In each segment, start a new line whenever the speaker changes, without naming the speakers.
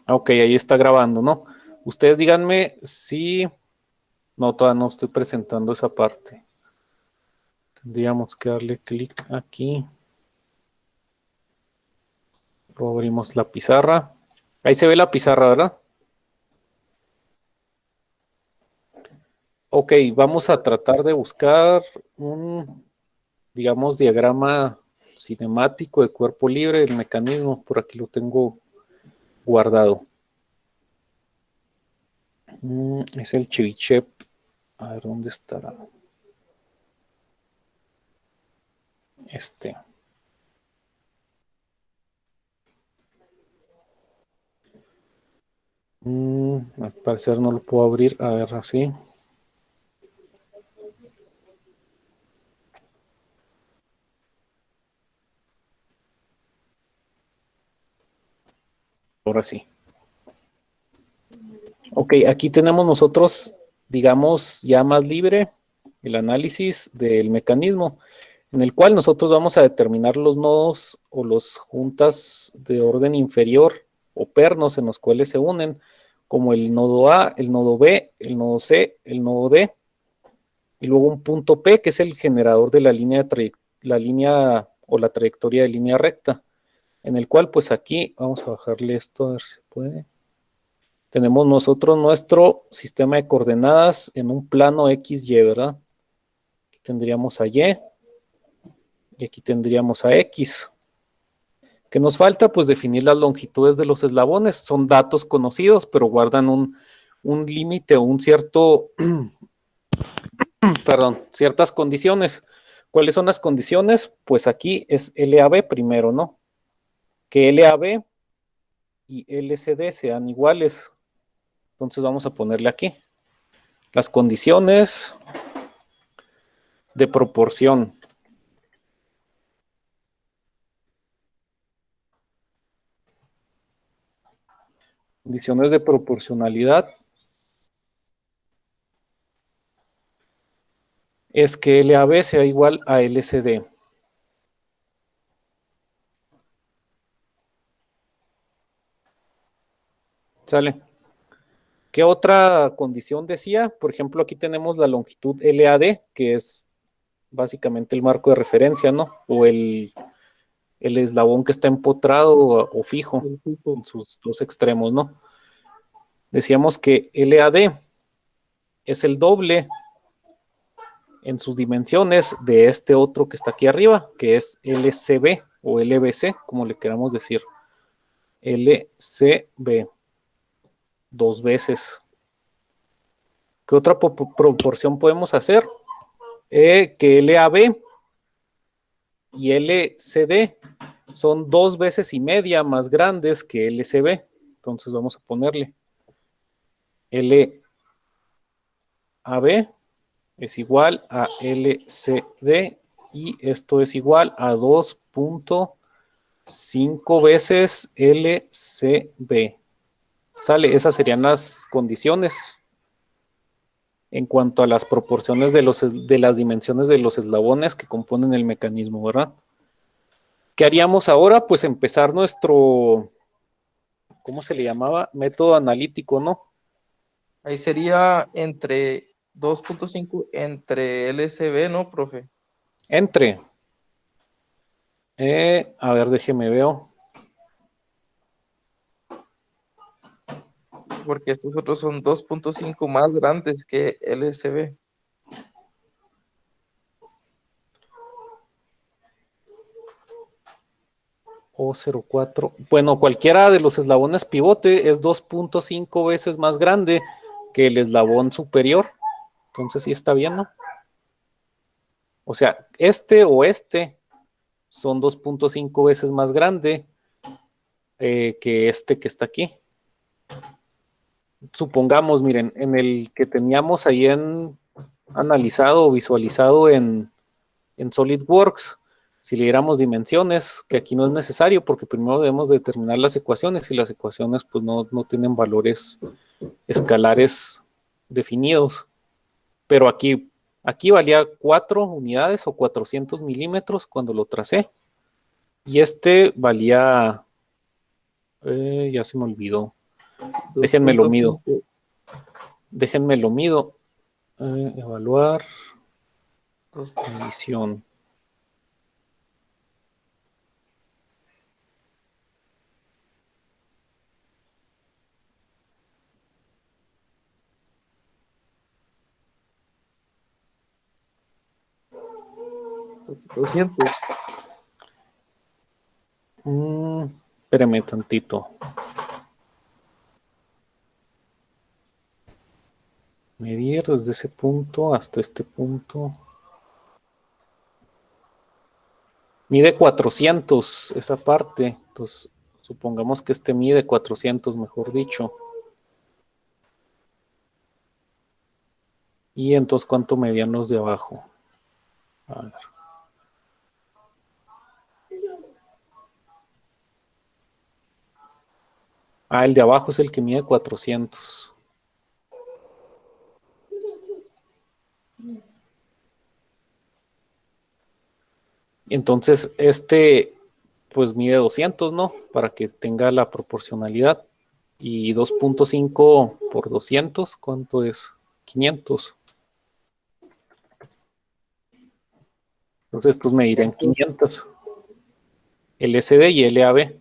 Ok, ahí está grabando, ¿no? Ustedes díganme si... No, todavía no estoy presentando esa parte. Tendríamos que darle clic aquí. Luego abrimos la pizarra. Ahí se ve la pizarra, ¿verdad? Ok, vamos a tratar de buscar un, digamos, diagrama cinemático de cuerpo libre del mecanismo. Por aquí lo tengo guardado. Es el Chebyshev. A ver, ¿dónde estará? Este. Al parecer no lo puedo abrir. A ver, así. Ahora sí. Ok, aquí tenemos nosotros, digamos, ya más libre el análisis del mecanismo, en el cual nosotros vamos a determinar los nodos o las juntas de orden inferior o pernos en los cuales se unen, como el nodo A, el nodo B, el nodo C, el nodo D, y luego un punto P, que es el generador de la línea o la trayectoria de línea recta, en el cual pues aquí vamos a bajarle esto a ver si se puede. Tenemos nosotros nuestro sistema de coordenadas en un plano XY, ¿verdad? Aquí tendríamos a Y y aquí tendríamos a X. ¿Qué nos falta? Pues definir las longitudes de los eslabones. Son datos conocidos, pero guardan un límite o un cierto, perdón, ciertas condiciones. ¿Cuáles son las condiciones? Pues aquí es LAB primero, ¿no? Que LAB y LCD sean iguales. Entonces vamos a ponerle aquí las condiciones de proporción. Condiciones de proporcionalidad es que LAB sea igual a LCD. ¿Sale? ¿Qué otra condición decía? Por ejemplo, aquí tenemos la longitud LAD, que es básicamente el marco de referencia, ¿no? O el eslabón que está empotrado o fijo en sus dos extremos, ¿no? Decíamos que LAD es el doble en sus dimensiones de este otro que está aquí arriba, que es LCB o LBC, como le queramos decir. LCB, dos veces. ¿Qué otra proporción podemos hacer? Que LAB y LCD son dos veces y media más grandes que LCB. Entonces vamos a ponerle LAB es igual a LCD y esto es igual a 2.5 veces LCB. ¿Sale? Esas serían las condiciones en cuanto a las proporciones de las dimensiones de los eslabones que componen el mecanismo, ¿verdad? ¿Qué haríamos ahora? Pues empezar nuestro, ¿cómo se le llamaba? Método analítico, ¿no?
Ahí sería entre 2.5 entre LSB, ¿no, profe?
Entre. A ver, déjeme veo.
Porque estos otros son 2.5 más grandes que LSB.
O04. Bueno, cualquiera de los eslabones pivote es 2.5 veces más grande que el eslabón superior. Entonces sí está bien, ¿no? O sea, este o este son 2.5 veces más grande que este que está aquí. Supongamos, miren, en el que teníamos ahí analizado o visualizado en SolidWorks, si le diéramos dimensiones, que aquí no es necesario porque primero debemos determinar las ecuaciones y las ecuaciones pues no tienen valores escalares definidos. Pero aquí valía 4 unidades o 400 milímetros cuando lo tracé. Y este valía Ya se me olvidó. Déjenme lo mido. Déjenme lo mido. Evaluar. Medición. Espérame tantito. Medir desde ese punto hasta este punto. Mide 400 esa parte. Entonces, supongamos que este mide 400, mejor dicho. Y entonces, ¿cuánto medían los de abajo? A ver. El de abajo es el que mide 400. Entonces, este, pues mide 200, ¿no? Para que tenga la proporcionalidad. Y 2.5 por 200, ¿cuánto es? 500. Entonces, estos medirán 500. LCD y LAB.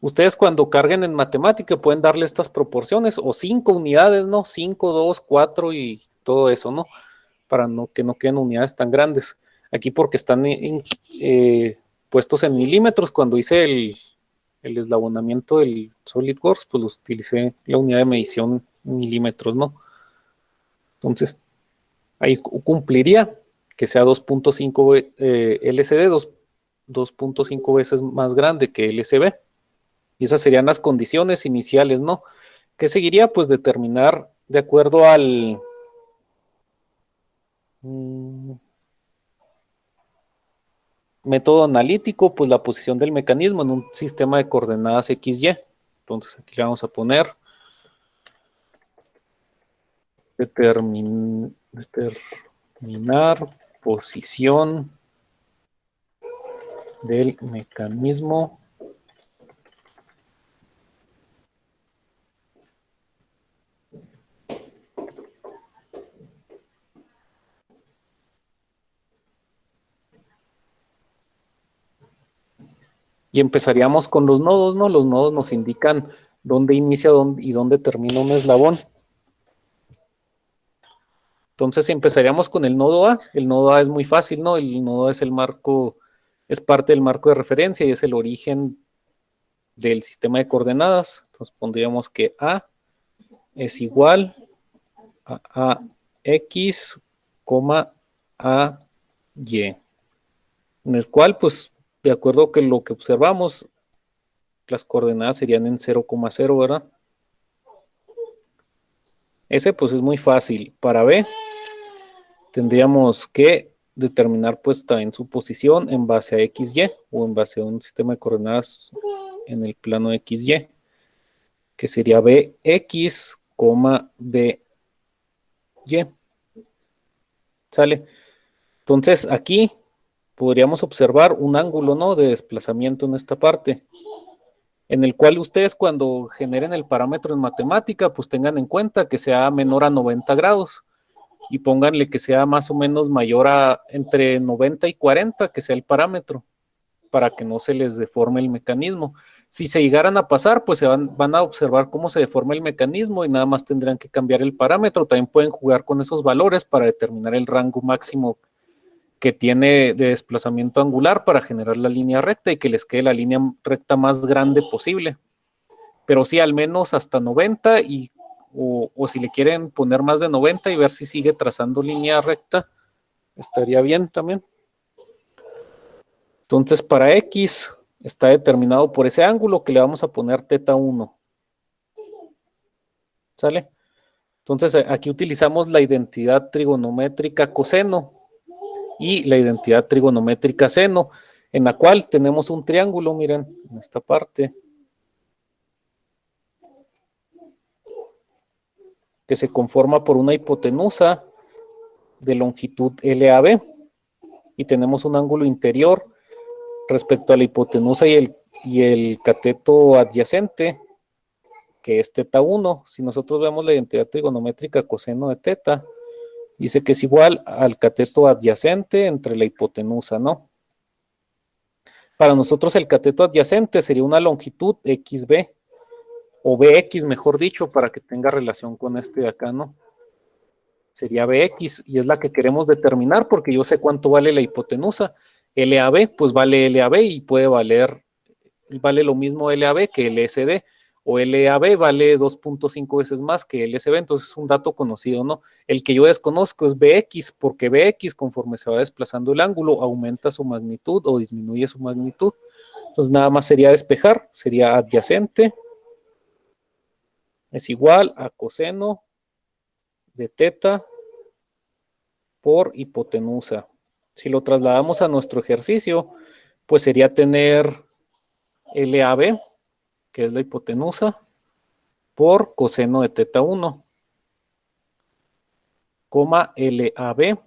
Ustedes cuando carguen en matemática pueden darle estas proporciones o 5 unidades, ¿no? 5, 2, 4 y todo eso, ¿no? Para que no queden unidades tan grandes. Aquí porque están puestos en milímetros, cuando hice el eslabonamiento del SolidWorks, pues utilicé la unidad de medición en milímetros, ¿no? Entonces, ahí cumpliría que sea 2.5 LCD, 2.5 veces más grande que LCB. Y esas serían las condiciones iniciales, ¿no? ¿Qué seguiría? Pues determinar de acuerdo al método analítico, pues la posición del mecanismo en un sistema de coordenadas XY. Entonces aquí le vamos a poner determinar posición del mecanismo y empezaríamos con los nodos, ¿no? Los nodos nos indican dónde inicia y dónde termina un eslabón. Entonces empezaríamos con el nodo A. El nodo A es muy fácil, ¿no? El nodo A es el marco, es parte del marco de referencia y es el origen del sistema de coordenadas. Entonces pondríamos que A es igual a X, a Y. En el cual, pues, de acuerdo con lo que observamos, las coordenadas serían en 0,0, ¿verdad? Ese, pues, es muy fácil. Para B, tendríamos que determinar, pues, también su posición en base a XY o en base a un sistema de coordenadas en el plano XY, que sería BX, BY. ¿Sale? Entonces, aquí podríamos observar un ángulo, ¿no?, de desplazamiento en esta parte, en el cual ustedes cuando generen el parámetro en matemática, pues tengan en cuenta que sea menor a 90 grados y pónganle que sea más o menos mayor a entre 90 y 40, que sea el parámetro, para que no se les deforme el mecanismo. Si se llegaran a pasar, pues van a observar cómo se deforma el mecanismo y nada más tendrán que cambiar el parámetro. También pueden jugar con esos valores para determinar el rango máximo que tiene de desplazamiento angular para generar la línea recta y que les quede la línea recta más grande posible. Pero sí, al menos hasta 90 o si le quieren poner más de 90 y ver si sigue trazando línea recta, estaría bien también. Entonces, para X está determinado por ese ángulo que le vamos a poner θ1. ¿Sale? Entonces, aquí utilizamos la identidad trigonométrica coseno y la identidad trigonométrica seno, en la cual tenemos un triángulo, miren, en esta parte, que se conforma por una hipotenusa de longitud LAB y tenemos un ángulo interior respecto a la hipotenusa y el cateto adyacente que es teta 1. Si nosotros vemos la identidad trigonométrica coseno de teta, dice que es igual al cateto adyacente entre la hipotenusa, ¿no? Para nosotros el cateto adyacente sería una longitud XB, o BX, mejor dicho, para que tenga relación con este de acá, ¿no? Sería BX, y es la que queremos determinar, porque yo sé cuánto vale la hipotenusa. LAB, pues vale LAB y puede vale lo mismo LAB que LSD, o LAB vale 2.5 veces más que LSB, entonces es un dato conocido, ¿no? El que yo desconozco es BX, porque BX, conforme se va desplazando el ángulo, aumenta su magnitud o disminuye su magnitud. Entonces nada más sería despejar, sería adyacente, es igual a coseno de teta por hipotenusa. Si lo trasladamos a nuestro ejercicio, pues sería tener LAB, que es la hipotenusa, por coseno de teta 1, coma LAB,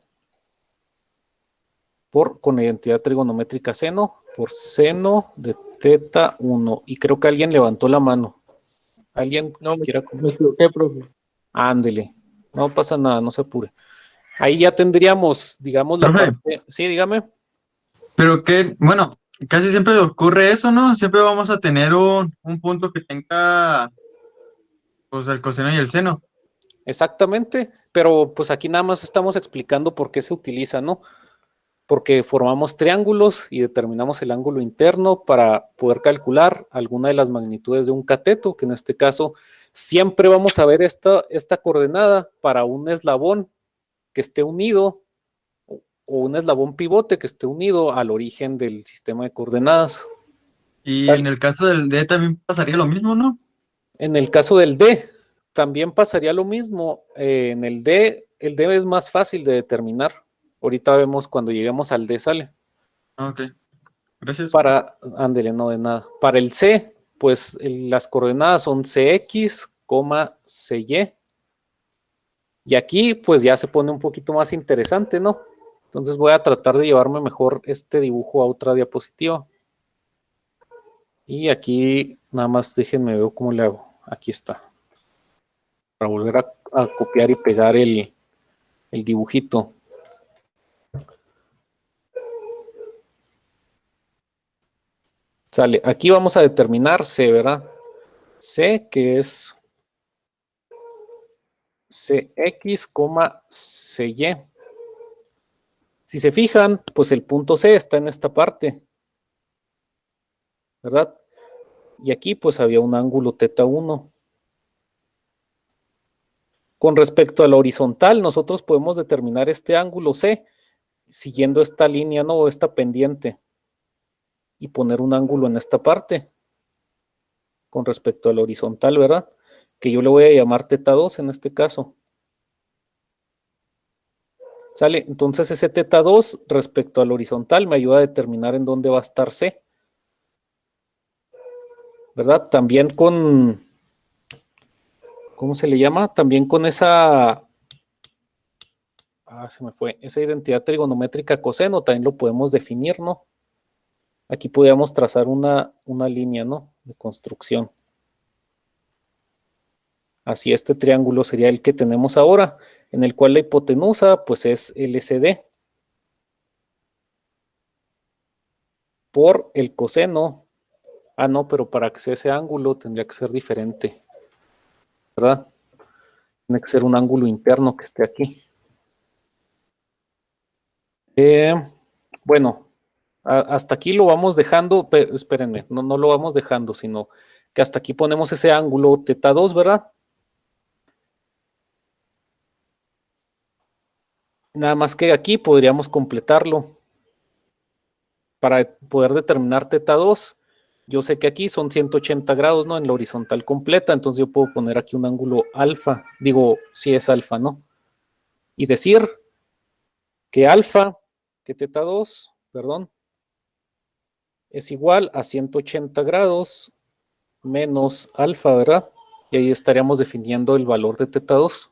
con identidad trigonométrica seno, por seno de teta 1. Y creo que alguien levantó la mano. ¿Alguien
No,
quiera
me
comentar?
equivoqué, profe.
Ándele, no pasa nada, no se apure. Ahí ya tendríamos, digamos, la
Profe,
parte. Sí, dígame.
pero que, bueno, casi siempre ocurre eso, ¿no? Siempre vamos a tener un punto que tenga, pues, el coseno y el seno.
Exactamente, pero pues aquí nada más estamos explicando por qué se utiliza, ¿no? Porque formamos triángulos y determinamos el ángulo interno para poder calcular alguna de las magnitudes de un cateto, que en este caso siempre vamos a ver esta coordenada para un eslabón que esté unido o un eslabón pivote que esté unido al origen del sistema de coordenadas.
Y en
¿Sale?
el caso del D también pasaría lo mismo, ¿no?
En el caso del D, también pasaría lo mismo. En el D es más fácil de determinar. Ahorita vemos cuando lleguemos al D sale.
Ah, ok, gracias.
Ándele, no de nada. Para el C, pues las coordenadas son CX, CY. Y aquí, pues ya se pone un poquito más interesante, ¿no? Entonces voy a tratar de llevarme mejor este dibujo a otra diapositiva. Y aquí, nada más déjenme ver cómo le hago. Aquí está. Para volver a copiar y pegar el dibujito. Sale. Aquí vamos a determinar C, ¿verdad? C, que es CX, CY. Si se fijan, pues el punto C está en esta parte, ¿verdad? Y aquí pues había un ángulo teta 1. Con respecto a la horizontal, nosotros podemos determinar este ángulo C siguiendo esta línea, ¿no? Esta pendiente. Y poner un ángulo en esta parte. Con respecto a la horizontal, ¿verdad? Que yo le voy a llamar teta 2 en este caso. ¿Sale? Entonces ese teta 2 respecto al horizontal me ayuda a determinar en dónde va a estar C. ¿Verdad? También con, ¿cómo se le llama? También con esa, se me fue, esa identidad trigonométrica coseno, también lo podemos definir, ¿no? Aquí podríamos trazar una línea, ¿no? De construcción. Así este triángulo sería el que tenemos ahora, en el cual la hipotenusa, pues es LCD. Por el coseno. No, pero para que sea ese ángulo tendría que ser diferente, ¿verdad? Tiene que ser un ángulo interno que esté aquí. Bueno, hasta aquí lo vamos dejando, pero espérenme, no lo vamos dejando, sino que hasta aquí ponemos ese ángulo teta 2, ¿verdad? Nada más que aquí podríamos completarlo. Para poder determinar teta 2, yo sé que aquí son 180 grados, ¿no? En la horizontal completa, entonces yo puedo poner aquí un ángulo alfa, digo, si es alfa, ¿no? Y decir que alfa, que teta 2, perdón, es igual a 180 grados menos alfa, ¿verdad? Y ahí estaríamos definiendo el valor de teta 2.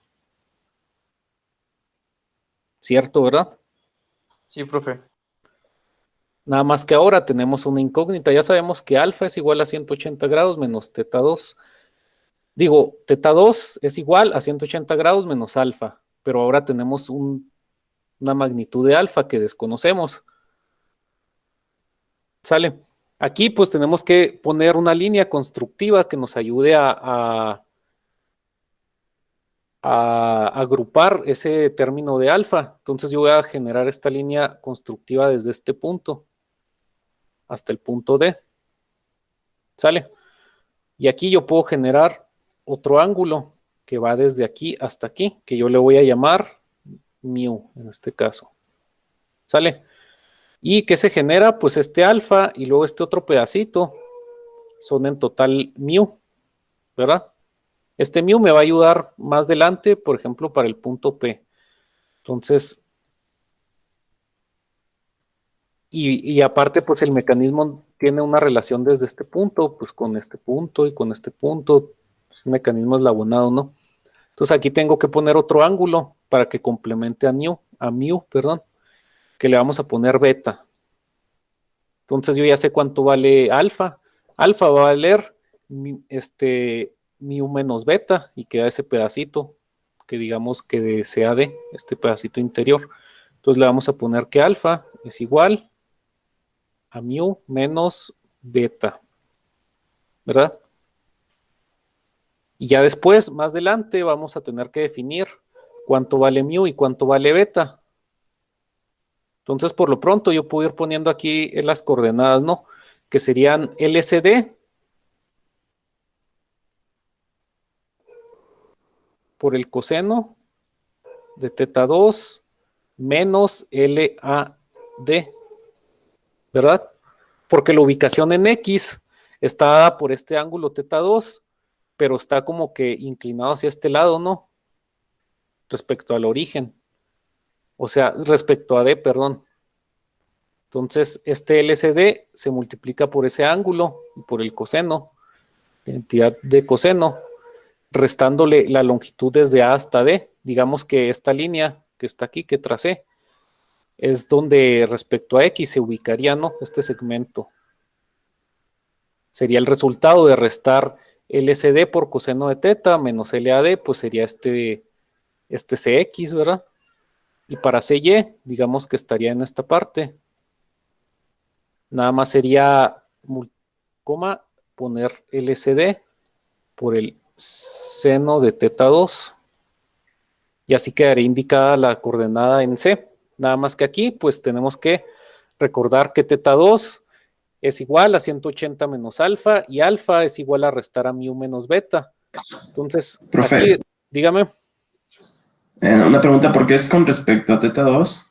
¿Cierto, verdad?
Sí, profe.
Nada más que ahora tenemos una incógnita. Ya sabemos que alfa es igual a 180 grados menos teta 2. Digo, teta 2 es igual a 180 grados menos alfa, pero ahora tenemos una magnitud de alfa que desconocemos. ¿Sale? Aquí pues tenemos que poner una línea constructiva que nos ayude a agrupar ese término de alfa. Entonces yo voy a generar esta línea constructiva desde este punto hasta el punto D. ¿Sale? Y aquí yo puedo generar otro ángulo que va desde aquí hasta aquí, que yo le voy a llamar mu en este caso. ¿Sale? ¿Y qué se genera? Pues este alfa y luego este otro pedacito son en total mu, ¿verdad? Este mu me va a ayudar más adelante, por ejemplo, para el punto P. Entonces, y aparte, pues el mecanismo tiene una relación desde este punto, pues con este punto y con este punto. Es un mecanismo eslabonado, ¿no? Entonces aquí tengo que poner otro ángulo para que complemente a mu, perdón, que le vamos a poner beta. Entonces yo ya sé cuánto vale alfa. Alfa va a valer mu menos beta y queda ese pedacito que digamos que sea de este pedacito interior. Entonces le vamos a poner que alfa es igual a mu menos beta, ¿verdad? Y ya después, más adelante, vamos a tener que definir cuánto vale mu y cuánto vale beta. Entonces, por lo pronto, yo puedo ir poniendo aquí las coordenadas, ¿no? Que serían LCD por el coseno de teta 2 menos LAD, ¿verdad? Porque la ubicación en X está dada por este ángulo teta 2, pero está como que inclinado hacia este lado, ¿no? Respecto al origen. O sea, respecto a D, perdón. Entonces, este LCD se multiplica por ese ángulo y por el coseno, la entidad de coseno, restándole la longitud desde A hasta D. Digamos que esta línea que está aquí, que tracé, es donde respecto a X se ubicaría, ¿no? Este segmento. Sería el resultado de restar LCD por coseno de teta menos LAD, pues sería este CX, ¿verdad? Y para CY, digamos que estaría en esta parte. Nada más sería, poner LCD por el seno de teta 2. Y así quedaría indicada la coordenada en C. Nada más que aquí, pues tenemos que recordar que teta 2 es igual a 180 menos alfa y alfa es igual a restar a mu menos beta. Entonces,
Profe,
aquí, dígame.
una pregunta, ¿por qué es con respecto a teta 2?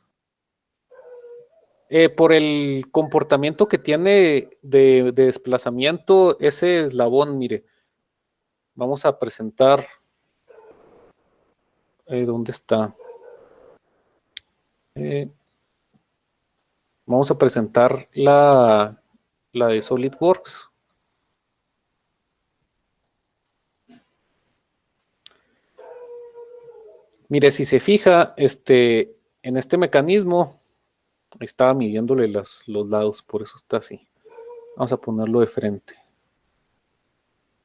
Por el comportamiento que tiene de desplazamiento ese eslabón, mire, vamos a presentar, ¿dónde está? Vamos a presentar la de SolidWorks. Mire, si se fija, en este mecanismo, estaba midiéndole los lados, por eso está así. Vamos a ponerlo de frente.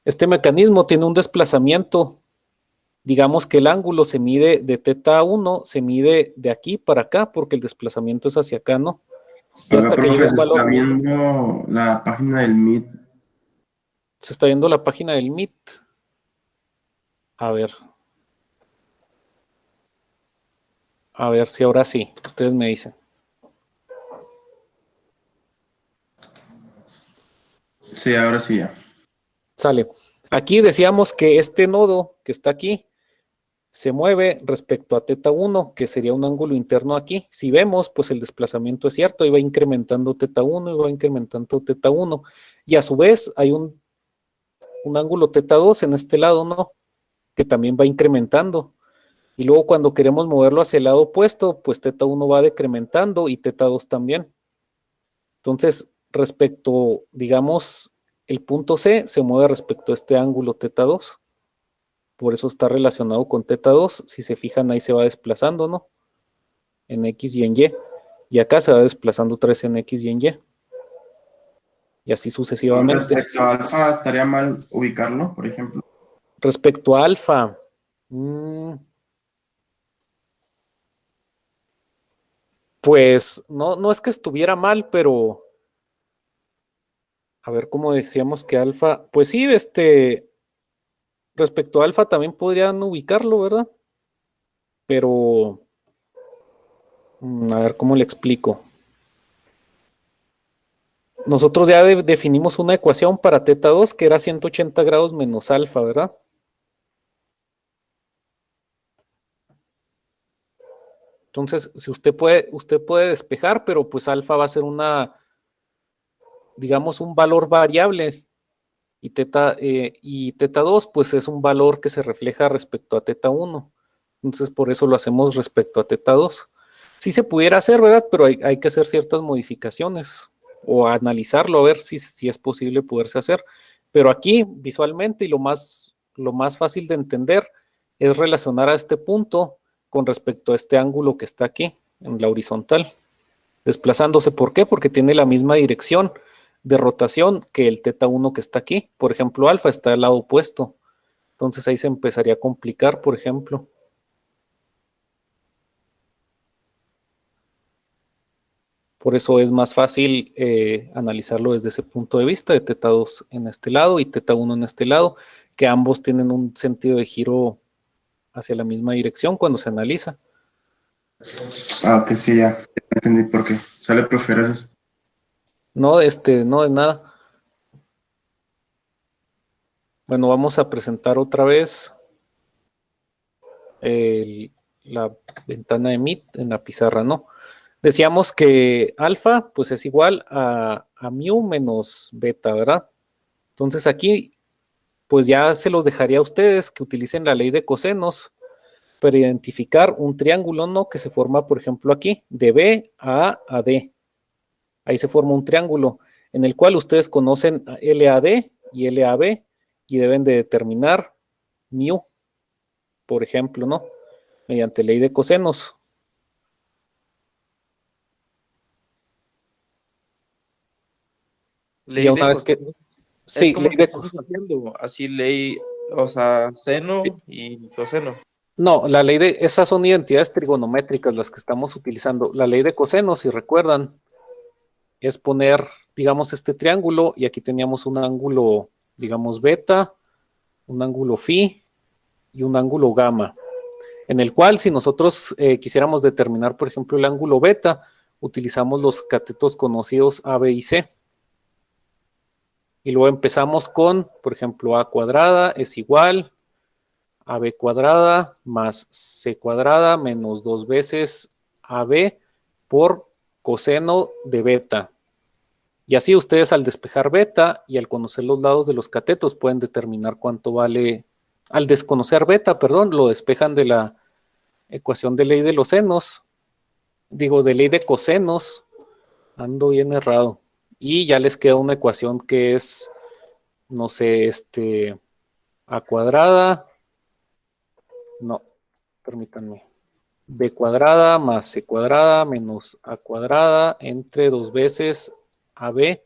Este mecanismo tiene un desplazamiento. Digamos que el ángulo se mide de teta 1, se mide de aquí para acá, porque el desplazamiento es hacia acá, ¿no? Y hasta que llega un valor.
Se está viendo la página del Meet.
Se está viendo la página del Meet. A ver. A ver si ahora sí. Ustedes me dicen.
Sí, ahora sí ya.
Sale. Aquí decíamos que este nodo que está aquí se mueve respecto a teta 1, que sería un ángulo interno aquí. Si vemos, pues el desplazamiento es cierto, ahí va incrementando teta 1 y va incrementando teta 1. Y a su vez hay un ángulo teta 2 en este lado, ¿no? Que también va incrementando. Y luego cuando queremos moverlo hacia el lado opuesto, pues teta 1 va decrementando y teta 2 también. Entonces, respecto, digamos, el punto C se mueve respecto a este ángulo teta 2. Por eso está relacionado con teta 2. Si se fijan, ahí se va desplazando, ¿no? En X y en Y. Y acá se va desplazando otra vez en X y en Y. Y así
Con
sucesivamente.
respecto a alfa, ¿estaría mal ubicarlo, por ejemplo?
Respecto a alfa, pues no es que estuviera mal, pero a ver cómo decíamos que alfa, pues sí, respecto a alfa también podrían ubicarlo, ¿verdad? Pero a ver cómo le explico. Nosotros ya definimos una ecuación para teta 2 que era 180 grados menos alfa, ¿verdad? Entonces, si usted puede despejar, pero pues alfa va a ser digamos, un valor variable y teta 2 pues es un valor que se refleja respecto a teta 1. Entonces, por eso lo hacemos respecto a teta 2. Sí se pudiera hacer, ¿verdad? Pero hay que hacer ciertas modificaciones o analizarlo a ver si es posible poderse hacer. Pero aquí, visualmente, y lo más fácil de entender es relacionar a este punto con respecto a este ángulo que está aquí, en la horizontal, desplazándose. ¿Por qué? Porque tiene la misma dirección de rotación que el teta 1 que está aquí. Por ejemplo, alfa está al lado opuesto. Entonces ahí se empezaría a complicar, por ejemplo. Por eso es más fácil analizarlo desde ese punto de vista, de teta 2 en este lado y teta 1 en este lado, que ambos tienen un sentido de giro hacia la misma dirección cuando se analiza.
Ok, sí, ya entendí por qué. Sale, profe, gracias.
No, no de nada. Bueno, vamos a presentar otra vez la ventana de Meet en la pizarra, ¿no? Decíamos que alfa, pues es igual a mu menos beta, ¿verdad? Entonces aquí, pues ya se los dejaría a ustedes que utilicen la ley de cosenos para identificar un triángulo, ¿no? Que se forma, por ejemplo, aquí, de B a D. Ahí se forma un triángulo en el cual ustedes conocen LAD y LAB y deben de determinar mu, por ejemplo, ¿no? Mediante ley de cosenos.
Ley
Ya
de
una vez que...
cosenos.
Sí,
Es como
ley
que
de...
estamos haciendo así ley, o sea, seno
Sí.
y coseno.
No, esas son identidades trigonométricas las que estamos utilizando. La ley de cosenos, si recuerdan, es poner, digamos, este triángulo y aquí teníamos un ángulo, digamos, beta, un ángulo phi y un ángulo gamma, en el cual si nosotros quisiéramos determinar, por ejemplo, el ángulo beta, utilizamos los catetos conocidos A, B y C. Y luego empezamos con, por ejemplo, A cuadrada es igual a AB cuadrada más C cuadrada menos 2 veces AB por coseno de beta. Y así ustedes al despejar beta y al conocer los lados de los catetos pueden determinar cuánto vale. Al desconocer beta, perdón, lo despejan de la ecuación de ley de los senos. Digo, de ley de cosenos. Ando bien errado. Y ya les queda una ecuación que es, no sé, A cuadrada. No, permítanme. B cuadrada más C cuadrada menos A cuadrada entre 2 veces AB,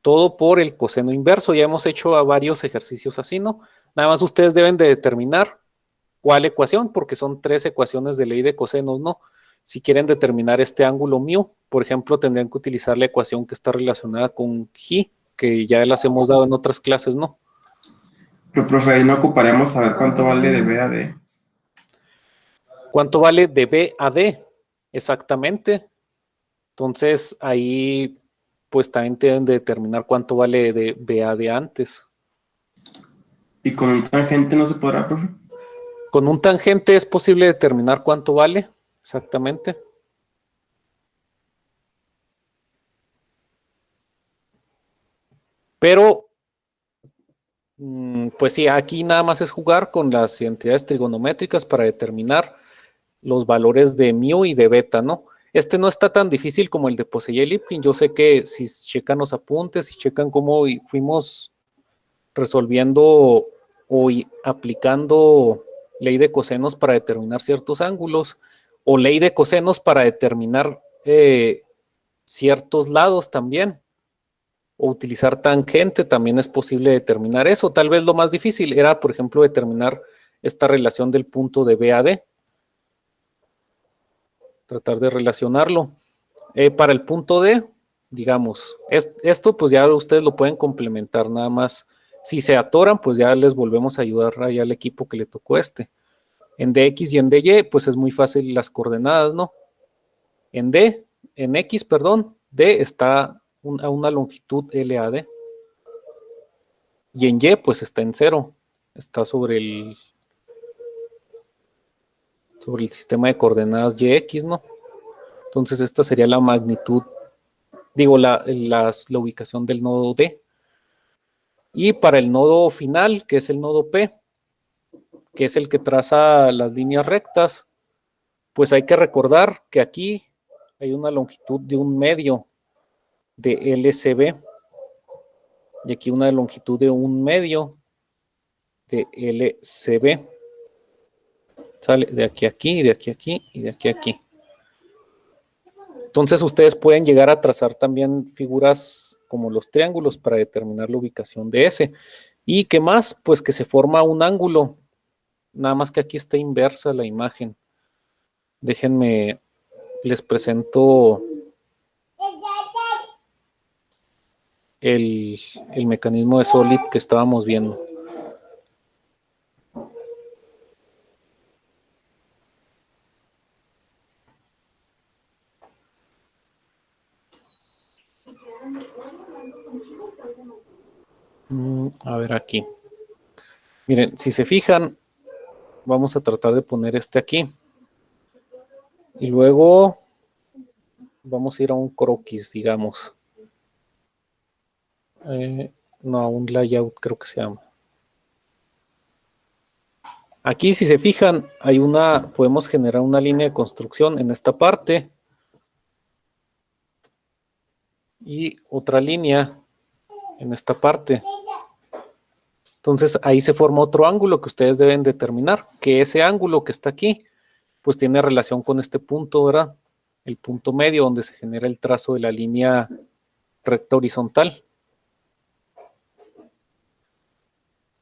todo por el coseno inverso. Ya hemos hecho a varios ejercicios así, ¿no? Nada más ustedes deben de determinar cuál ecuación, porque son 3 ecuaciones de ley de cosenos, ¿no? Si quieren determinar este ángulo mu, por ejemplo, tendrían que utilizar la ecuación que está relacionada con G, que ya las hemos dado en otras clases, ¿no?
Pero, profe, ahí no ocuparemos saber cuánto vale de B a D.
¿Cuánto vale de B a D? Exactamente. Entonces, ahí, pues también deben de determinar cuánto vale de B a D antes.
¿Y con un tangente no se podrá, profe?
Con un tangente es posible determinar cuánto vale, exactamente. Pero, pues sí, aquí nada más es jugar con las identidades trigonométricas para determinar los valores de mu y de beta, ¿no? Este no está tan difícil como el de Posey-Lipkin. Yo sé que si checan los apuntes, si checan cómo fuimos resolviendo o aplicando ley de cosenos para determinar ciertos ángulos o ley de cosenos para determinar ciertos lados también, o utilizar tangente, también es posible determinar eso. Tal vez lo más difícil era, por ejemplo, determinar esta relación del punto de B a D. Tratar de relacionarlo. Para el punto D, digamos, esto pues ya ustedes lo pueden complementar nada más. Si se atoran, pues ya les volvemos a ayudar ahí al equipo que le tocó este. En DX y en DY, pues es muy fácil las coordenadas, ¿no? En X, perdón, D está a una longitud LAD. Y en Y, pues está en 0. Está sobre el sistema de coordenadas YX, ¿no? Entonces esta sería la magnitud, digo, la ubicación del nodo D. Y para el nodo final, que es el nodo P, que es el que traza las líneas rectas, pues hay que recordar que aquí hay una longitud de 1 medio de LCB y aquí una longitud de 1 medio de LCB. Sale de aquí a aquí, de aquí a aquí y de aquí a aquí. Entonces ustedes pueden llegar a trazar también figuras como los triángulos para determinar la ubicación de ese. ¿Y qué más? Pues que se forma un ángulo. Nada más que aquí está inversa la imagen. Déjenme, les presento el mecanismo de Solid que estábamos viendo. A ver aquí. Miren, si se fijan, vamos a tratar de poner este aquí. Y luego vamos a ir a un croquis, digamos. No, a un layout creo que se llama. Aquí, si se fijan, podemos generar una línea de construcción en esta parte. Y otra línea en esta parte. Entonces ahí se forma otro ángulo que ustedes deben determinar, que ese ángulo que está aquí, pues tiene relación con este punto, ¿verdad? El punto medio donde se genera el trazo de la línea recta horizontal.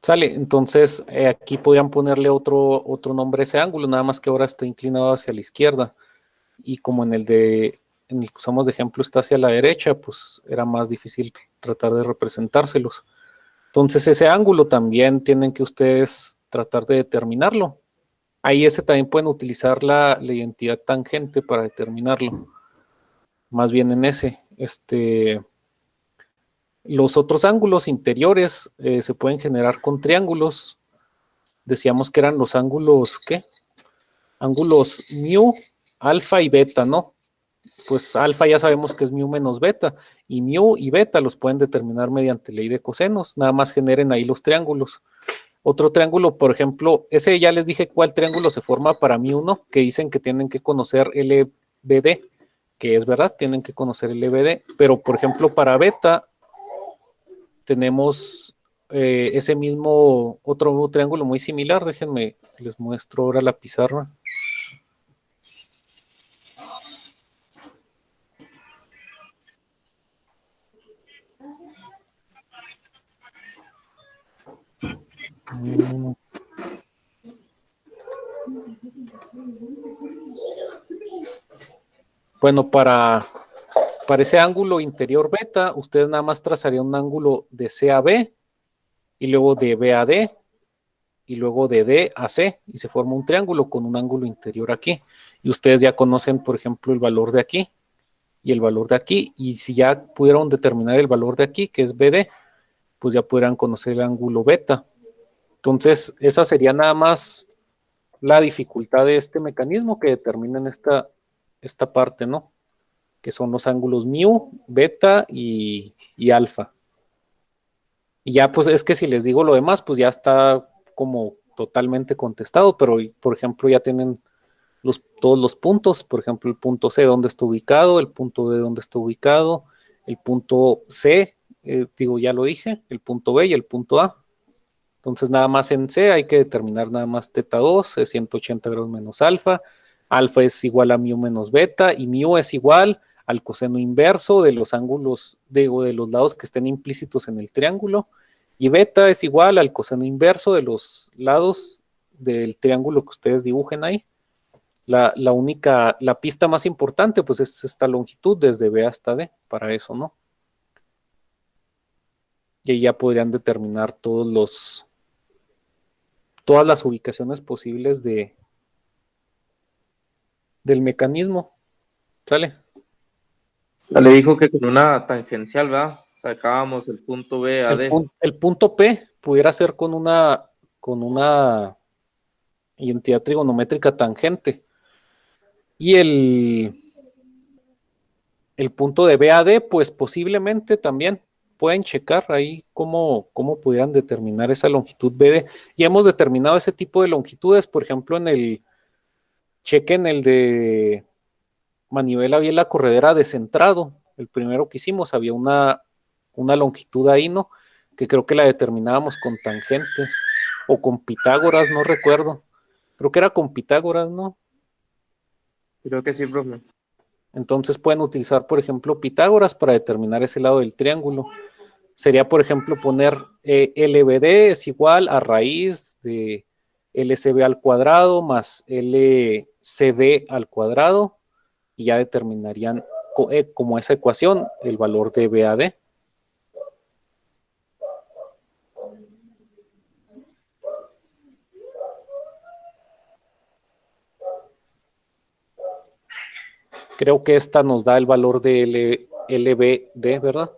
Sale, entonces aquí podrían ponerle otro nombre a ese ángulo, nada más que ahora está inclinado hacia la izquierda. Y como en el que usamos de ejemplo está hacia la derecha, pues era más difícil tratar de representárselos. Entonces ese ángulo también tienen que ustedes tratar de determinarlo. Ahí ese también pueden utilizar la identidad tangente para determinarlo. Más bien en ese. Los otros ángulos interiores se pueden generar con triángulos. Decíamos que eran los ángulos, ¿qué? Ángulos mu, alfa y beta, ¿no? Pues alfa ya sabemos que es mu menos beta, y mu y beta los pueden determinar mediante ley de cosenos, nada más generen ahí los triángulos. Otro triángulo, por ejemplo, ese ya les dije cuál triángulo se forma para mu1, que dicen que tienen que conocer LBD, que es verdad, tienen que conocer LBD, pero por ejemplo para beta tenemos ese mismo otro triángulo muy similar. Déjenme, les muestro ahora la pizarra. Bueno, para ese ángulo interior beta, ustedes nada más trazarían un ángulo de C a B, y luego de B a D, y luego de D a C, y se forma un triángulo con un ángulo interior aquí. Y ustedes ya conocen, por ejemplo, el valor de aquí, y el valor de aquí, y si ya pudieron determinar el valor de aquí, que es BD, pues ya podrán conocer el ángulo beta. Entonces, esa sería nada más la dificultad de este mecanismo que determinan esta parte, ¿no? Que son los ángulos mu, beta y alfa. Y ya, pues es que si les digo lo demás, pues ya está como totalmente contestado, pero por ejemplo ya tienen todos los puntos, por ejemplo el punto C dónde está ubicado, el punto D dónde está ubicado, el punto C, ya lo dije, el punto B y el punto A. Entonces nada más en C hay que determinar nada más teta 2, es 180 grados menos alfa, alfa es igual a mu menos beta y mu es igual al coseno inverso de los ángulos, de los lados que estén implícitos en el triángulo, y beta es igual al coseno inverso de los lados del triángulo que ustedes dibujen ahí. La pista más importante pues es esta longitud desde B hasta D, para eso, ¿no? Y ahí ya podrían determinar todas las ubicaciones posibles del mecanismo. ¿Sale?
Le dijo que con una tangencial, ¿verdad? Sacábamos el punto B a D.
El punto P pudiera ser con una identidad trigonométrica tangente. Y el punto de B a D, pues posiblemente también pueden checar ahí cómo pudieran determinar esa longitud BD. Ya hemos determinado ese tipo de longitudes, por ejemplo, chequen el de manivela biela corredera descentrado, el primero que hicimos, había una longitud ahí, ¿no? Que creo que la determinábamos con tangente, o con Pitágoras, no recuerdo. Creo que era con Pitágoras, ¿no?
Creo que sí, profe.
Entonces pueden utilizar, por ejemplo, Pitágoras para determinar ese lado del triángulo. Sería, por ejemplo, poner LBD es igual a raíz de LCB al cuadrado más LCD al cuadrado, y ya determinarían como esa ecuación el valor de BAD. Creo que esta nos da el valor de LBD, ¿verdad?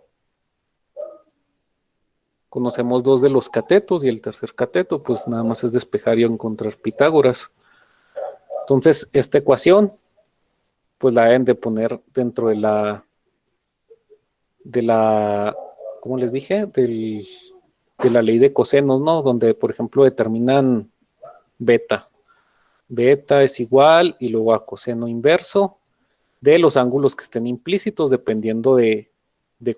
Conocemos dos de los catetos y el tercer cateto, pues nada más es despejar y encontrar Pitágoras. Entonces, esta ecuación, pues la deben de poner dentro de la, ¿cómo les dije? De la ley de cosenos, ¿no? Donde, por ejemplo, determinan beta. Beta es igual, y luego a coseno inverso de los ángulos que estén implícitos, dependiendo de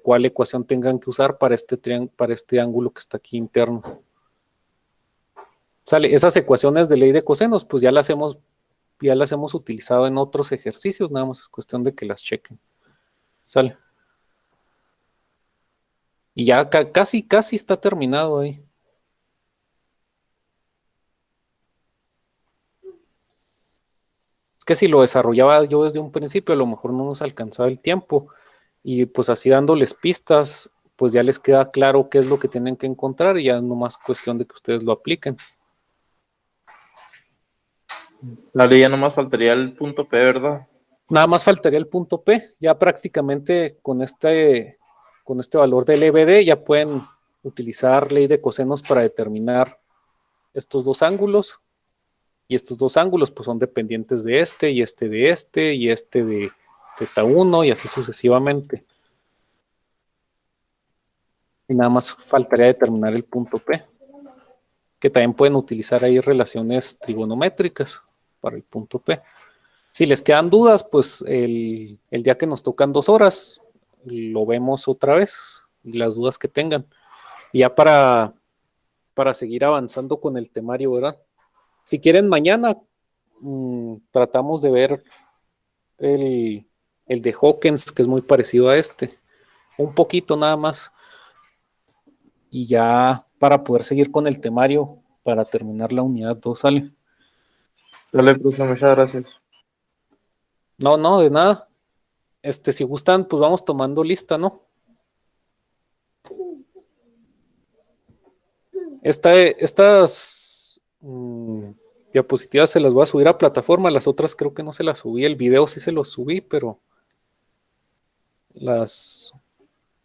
cuál ecuación tengan que usar para este ángulo que está aquí interno. Sale, esas ecuaciones de ley de cosenos, pues ya las hemos utilizado en otros ejercicios, nada más es cuestión de que las chequen. Sale. Y ya casi está terminado ahí. Es que si lo desarrollaba yo desde un principio, a lo mejor no nos alcanzaba el tiempo. Y pues así dándoles pistas, pues ya les queda claro qué es lo que tienen que encontrar, y ya es nomás cuestión de que ustedes lo apliquen.
Claro, ya nomás faltaría el punto P, ¿verdad?
Nada más faltaría el punto P. Ya prácticamente con este valor del EBD ya pueden utilizar ley de cosenos para determinar estos dos ángulos. Y estos dos ángulos pues son dependientes de este, y este de este, y este de θ 1, y así sucesivamente. Y nada más faltaría determinar el punto P, que también pueden utilizar ahí relaciones trigonométricas para el punto P. Si les quedan dudas, pues el día que nos tocan 2 horas, lo vemos otra vez, y las dudas que tengan. Y ya para seguir avanzando con el temario, ¿verdad? Si quieren mañana, tratamos de ver el de Hawkins, que es muy parecido a este. Un poquito nada más. Y ya para poder seguir con el temario, para terminar la unidad 2, ¿sale?
Dale, profe, muchas gracias.
No, de nada. Si gustan, pues vamos tomando lista, ¿no? Estas diapositivas se las voy a subir a plataforma, las otras creo que no se las subí, el video sí se los subí, pero las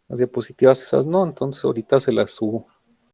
diapositivas esas no, entonces ahorita se las subo.